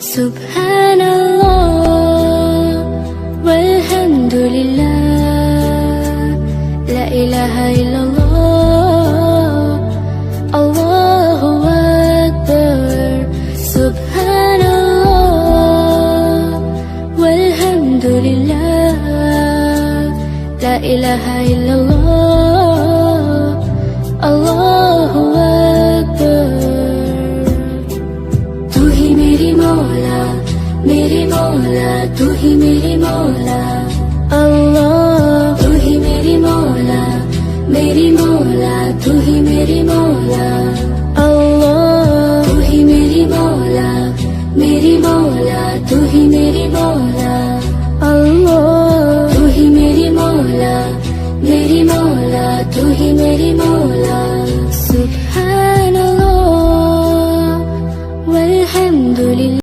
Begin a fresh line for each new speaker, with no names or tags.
Subhanallah walhamdulillah, la ilaha illallah, Allahu Akbar. Subhanallah walhamdulillah, la ilaha illallah, Allahu Akbar. तू ही मेरी मौला, मेरी मौला, तू ही मेरी मौला, अल्लाह। तू ही मेरी मौला, मेरी मौला, तू ही मेरी मौला, अल्लाह। तू ही मेरी मौला, मेरी मौला, तू ही मेरी मौला, अल्लाह। तू ही मेरी मौला, मेरी मौला, तू ही मेरी मौला,